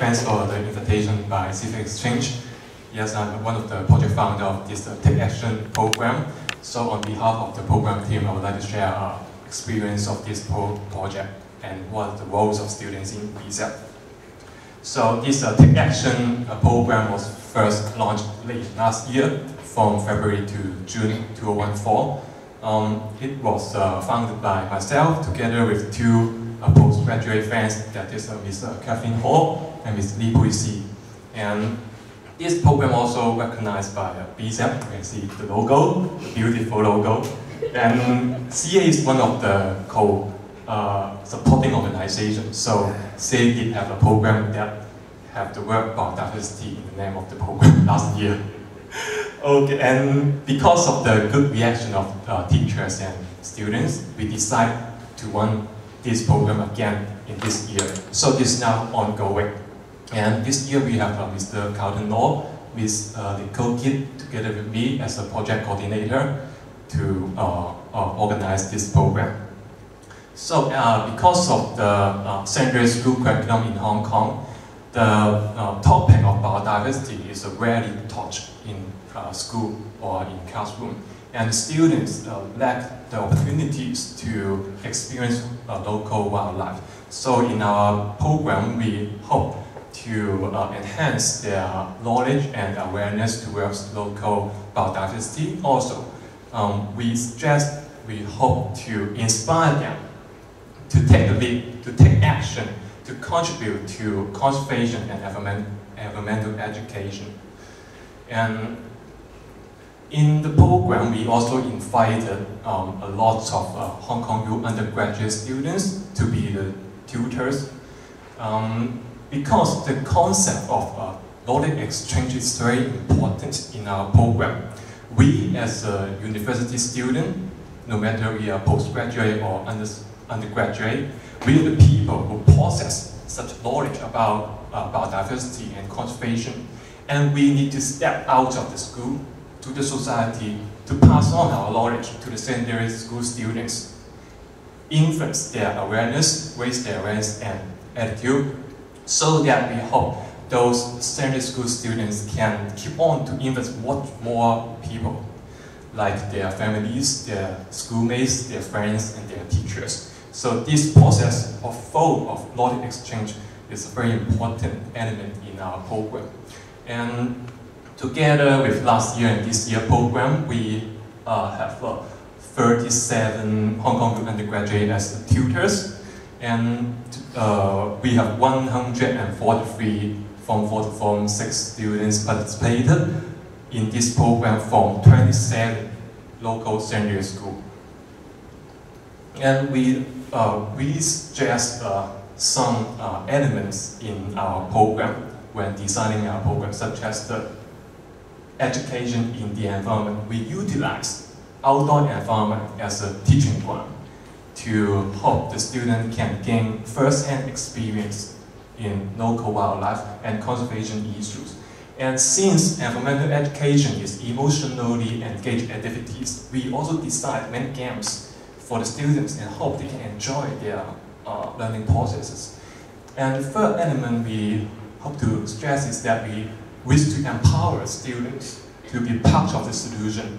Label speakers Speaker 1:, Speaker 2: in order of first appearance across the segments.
Speaker 1: thanks for the invitation by Civic Exchange. Yes, I'm one of the project founder of this Take Action program. So on behalf of the program team, I would like to share our experience of this project and what are the roles of students in BSEP. So this Take Action program was first launched late last year from February to June 2014. It was founded by myself together with two postgraduate friends, that is Ms. Kathleen Hall and Ms. Li Puisi. And this program also recognized by BSEP. You can see the logo, the beautiful logo. And CA is one of the supporting organizations. So CA did have a program that have the word biodiversity in the name of the program last year. Okay, and because of the good reaction of teachers and students, we decided to run this program again in this year. So this is now ongoing. And this year we have Mr. Carlton Law, Ms. Nicole Kidd, together with me as a project coordinator to organize this program. So because of the secondary school curriculum in Hong Kong, the topic of biodiversity is rarely taught in school or in classroom. And students lack the opportunities to experience local wildlife. So in our program, we hope to enhance their knowledge and awareness towards local biodiversity. Also, we hope to inspire them to take the lead, to take action, to contribute to conservation and environmental education. And in the program, we also invited a lot of Hong Kong U undergraduate students to be the tutors. Because the concept of knowledge exchange is very important in our program. We as a university student, no matter we are postgraduate or undergraduate, we are the people who possess such knowledge about biodiversity and conservation. And we need to step out of the school to the society to pass on our knowledge to the secondary school students, influence their awareness, raise their awareness and attitude, so that we hope those secondary school students can keep on to influence much more people, like their families, their schoolmates, their friends, and their teachers. So this process of flow of knowledge exchange is a very important element in our program. And together with last year and this year program, we have 37 Hong Kong undergraduates as tutors, and we have 143 Form 4 to Form 6 students participated in this program from 27 local secondary schools. And we suggest some elements in our program when designing our program, such as the education in the environment. We utilize outdoor environment as a teaching ground to hope the student can gain first-hand experience in local wildlife and conservation issues. And since environmental education is emotionally engaged activities, we also design many games for the students and hope they can enjoy their learning processes. And the third element we hope to stress is that we wish to empower students to be part of the solution.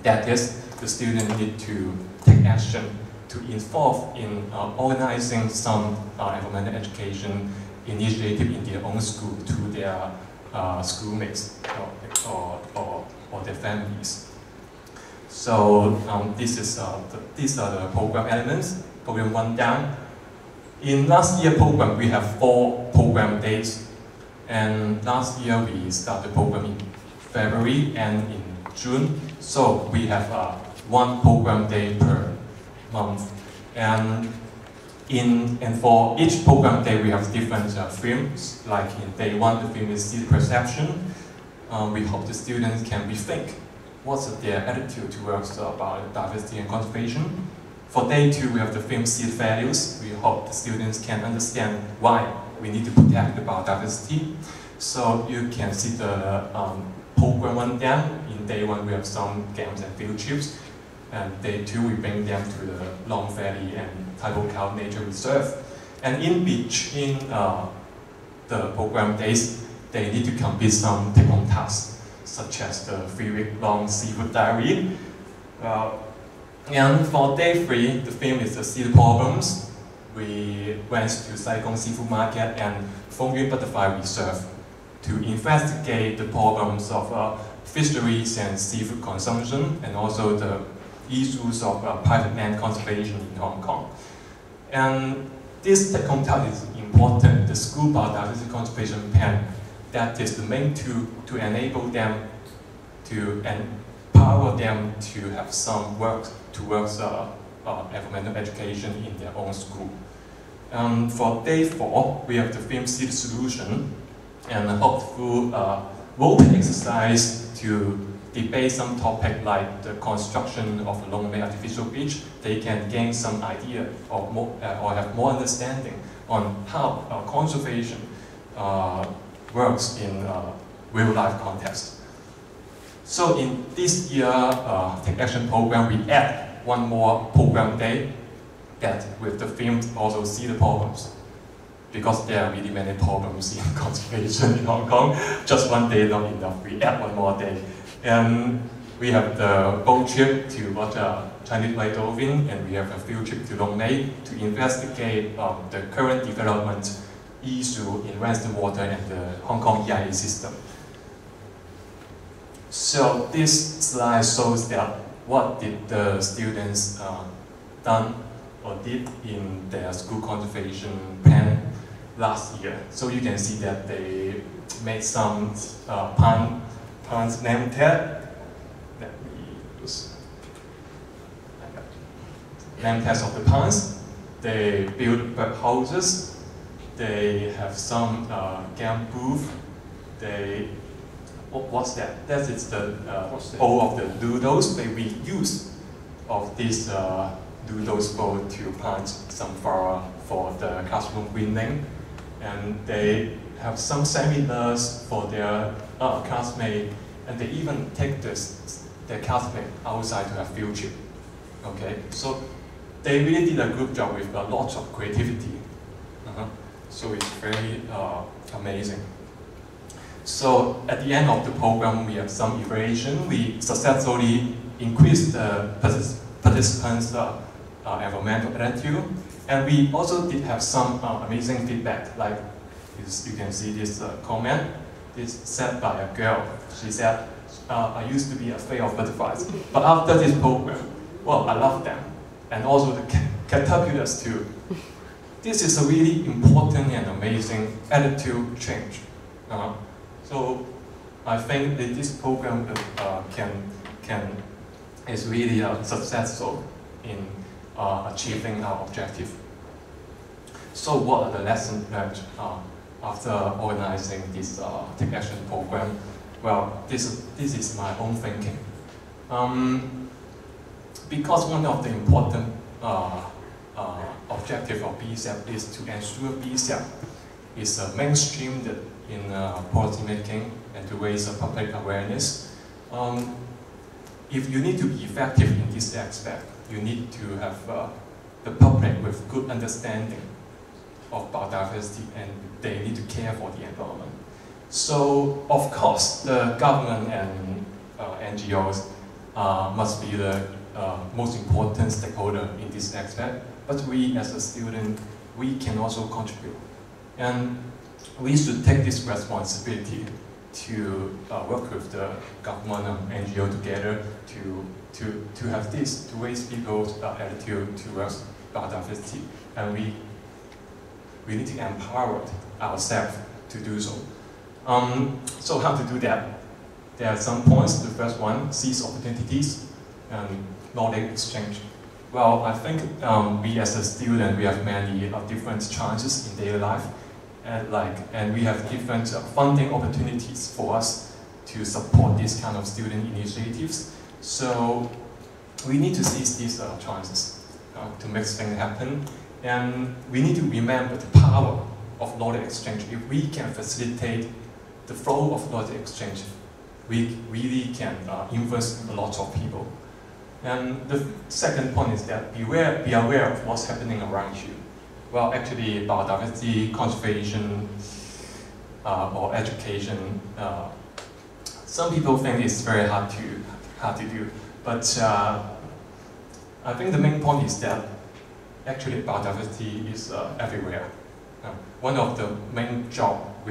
Speaker 1: That is, the students need to take action to involve in organizing some environmental education initiative in their own school to their schoolmates or their families. So these are the program elements. Program rundown. In last year program, we have 4 program days. And last year we started the program in February and in June. So we have 1 program day per month. And for each program day we have different themes. Like in day 1, the theme is seed perception. We hope the students can rethink what's their attitude towards biodiversity and conservation. For day 2, we have the theme seed values. We hope the students can understand why we need to protect the biodiversity. So you can see the program rundown. In day 1, we have some games and field trips. And day 2, we bring them to the Long Valley and Taibo Cow Nature Reserve. And in between the program days, they need to complete some take-home tasks, such as the 3-week-long seafood diary. And for day 3, the theme is the sea problems. We went to Saigon Seafood Market and Fongyun Butterfly Reserve to investigate the problems of fisheries and seafood consumption, and also the issues of private land conservation in Hong Kong. And this take-home task is important. The school biodiversity conservation plan, that is the main tool to enable them to empower them to have some work towards environmental education in their own school. For day 4, we have the theme Seed Solution, and hope through role-play exercise to debate some topic like the construction of a long-made artificial beach, they can gain some idea or have more understanding on how conservation works in real-life context. So in this year Take Action program, we add one more program day that with the theme also See the Problems. Because there are really many problems in conservation in Hong Kong, just one day not enough, we add one more day. And we have the boat trip to watch a Chinese white dolphin, and we have a field trip to Long May to investigate the current development issue in Western Water and the Hong Kong EIA system. So this slide shows that what did the students done or did in their school conservation plan last year. So you can see that they made some ponds name tag. Let me use name tags of the ponds. They build bird houses. They have some game booth. They what's that? That is the bowl of the doodles. They reuse of this doodles bowl to plant some flower for the classroom greening. And they have some seminars for their classmates, and they even take their classmates outside to have field trip. Okay, so they really did a good job with lots of creativity. So it's very amazing. So at the end of the program, we have some evaluation. We successfully increased the participants' environmental attitude. And we also did have some amazing feedback, like you can see this comment. This said by a girl. She said, I used to be afraid of butterflies, but after this program, well, I love them. And also the caterpillars too. This is a really important and amazing attitude change. So I think that this program is really successful in achieving our objective. So what are the lessons learned after organizing this Take Action program? Well, this is my own thinking. Because one of the important objectives of BSEP is to ensure BSEP is mainstreamed in policy making and to raise public awareness. If you need to be effective in this aspect, you need to have the public with good understanding of biodiversity, and they need to care for the environment. So, of course, the government and NGOs must be the most important stakeholder in this aspect, but we as a student, we can also contribute. And we should take this responsibility to work with the government and NGO together to have this, to raise people's attitude towards biodiversity. And we need to empower ourselves to do so. So how to do that? There are some points. The first one, seize opportunities and knowledge exchange. Well, I think we as a student, we have many different chances in daily life. And we have different funding opportunities for us to support this kind of student initiatives. So we need to seize these chances to make things happen. And we need to remember the power of knowledge exchange. If we can facilitate the flow of knowledge exchange, we really can influence a lot of people. And the second point is that be aware of what's happening around you. Well, actually, biodiversity conservation or education. Some people think it's very hard to do, but I think the main point is that actually biodiversity is everywhere. One of the main job of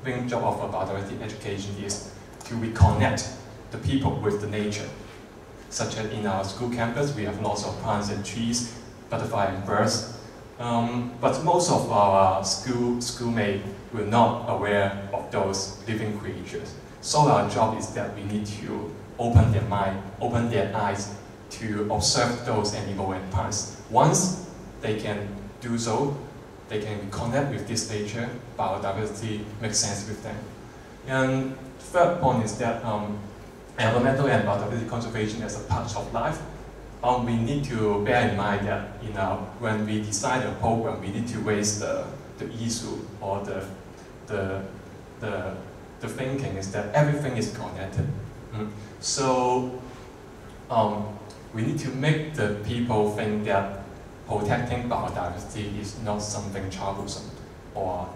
Speaker 1: biodiversity education is to reconnect the people with the nature. Such as in our school campus, we have lots of plants and trees, butterflies and birds. But most of our schoolmates were not aware of those living creatures. So our job is that we need to open their mind, open their eyes to observe those animals and plants. Once they can do so, they can connect with this nature, biodiversity makes sense with them. And third point is that environmental and biodiversity conservation as a part of life. We need to bear in mind that when we design a program, we need to raise the issue or the thinking is that everything is connected. So we need to make the people think that protecting biodiversity is not something troublesome or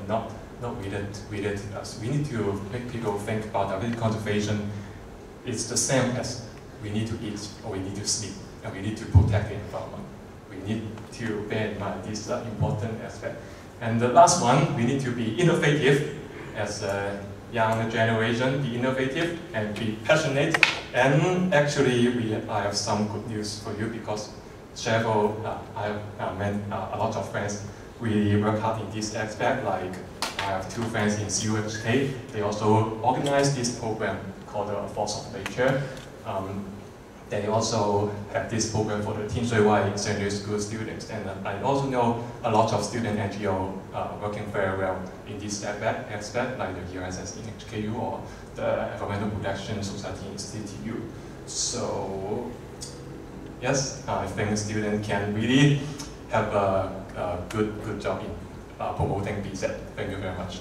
Speaker 1: not related to us. We need to make people think biodiversity conservation is the same as we need to eat or we need to sleep and we need to protect the environment. We need to bear in mind this important aspect. And the last one, we need to be innovative as a young generation, be innovative and be passionate. And actually, I have some good news for you because I have met a lot of friends. We work hard in this aspect. Like I have two friends in CUHK. They also organize this program called the Force of Nature. They also have this program for the Tin Shui Wai secondary school students. And I also know a lot of student NGO working very well in this aspect, like the USS in HKU or the Environmental Protection Society in CTU. So, yes, I think students can really have a good job in promoting BZ. Thank you very much.